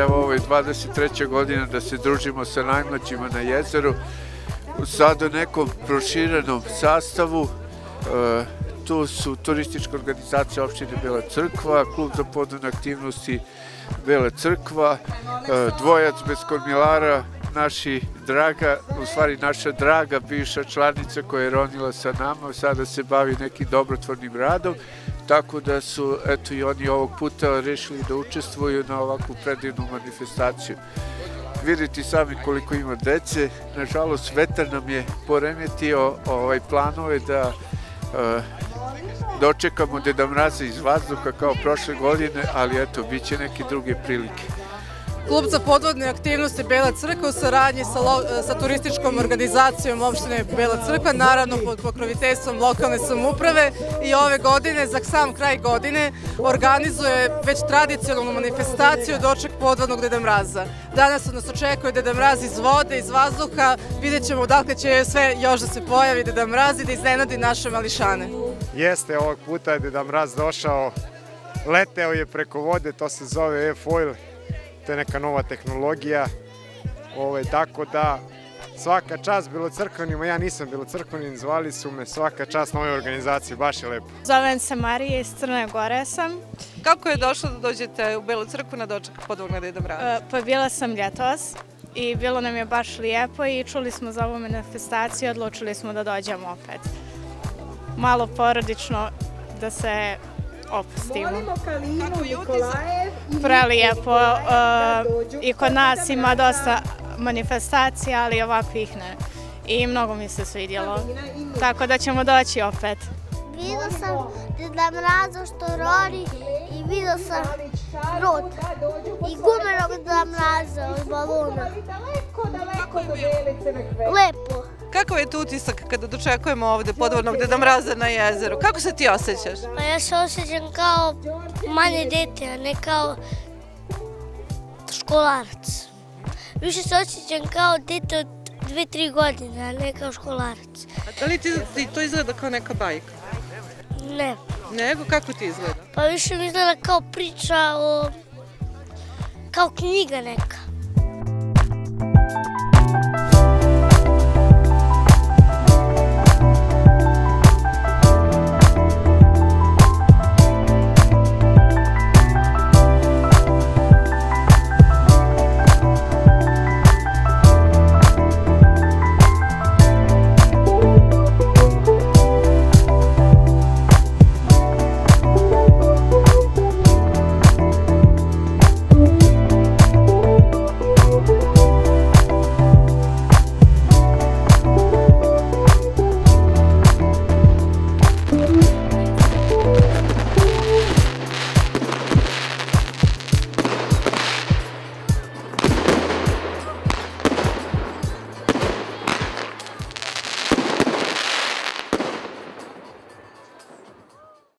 Ovo je 23. godina da se družimo sa najmlađima na jezeru, sad u nekom proširenom sastavu. Tu su turistička organizacija opštine Bela Crkva, klub za podvodne aktivnosti Bela Crkva, dvojac bez kormilara, naša draga bivša članica koja je ronila sa nama, sada se bavi nekim dobrotvornim radom, tako da su eto i oni ovog puta rešili da učestvuju na ovakvu predivnu manifestaciju. Vidite sami koliko ima dece, nažalost vetar nam je poremetio planove da dočekamo Deda Mraza iz vazduha kao prošle godine, ali eto, bit će neke druge prilike. Klub za podvodne aktivnosti Bela Crkva u saradnji sa turističkom organizacijom opštine Bela Crkva, naravno pod pokroviteljstvom lokalne samouprave, i ove godine, za sam kraj godine, organizuje već tradicionalnu manifestaciju doček podvodnog Deda Mraza. Danas nas očekuje Deda Mraz iz vode, iz vazduha, vidjet ćemo odakle će sve još da se pojavi Deda Mraz i da iznenadi naše mališane. Jeste, ovog puta je Deda Mraz došao, leteo je preko vode, to se zove e-foil. To je neka nova tehnologija, tako da svaka čast Belocrkvanima, ja nisam Belocrkvanin, zvali su me, svaka čast na ovoj organizaciji, baš je lepo. Zovem se Marija, iz Crne Gore sam. Kako je došlo da dođete u Belu Crkvu na doček podvodnog Deda Mraza? Pa bila sam ljetos i bilo nam je baš lijepo i čuli smo za ovu manifestaciju i odlučili smo da dođemo opet. Malo porodično da se opustimo. Kako je utisak? Prelijepo. I kod nas ima dosta manifestacija, ali ovakvih ne. I mnogo mi se svidjelo. Tako da ćemo doći opet. Vidio sam Deda Mraza što roli i vidio sam brod i gumenog Deda Mraza od balona. Lepo. Kakav je tu utisak kada dočekujemo ovde podvodnog Deda Mraza na jezeru? Kako se ti osjećaš? Pa ja se osjećam kao manje dete, a ne kao školarac. Više se osjećam kao dete od 2-3 godine, a ne kao školarac. A da li ti to izgleda kao neka bajka? Ne. Nego, kako ti izgleda? Pa više mi izgleda kao priča, kao knjiga neka.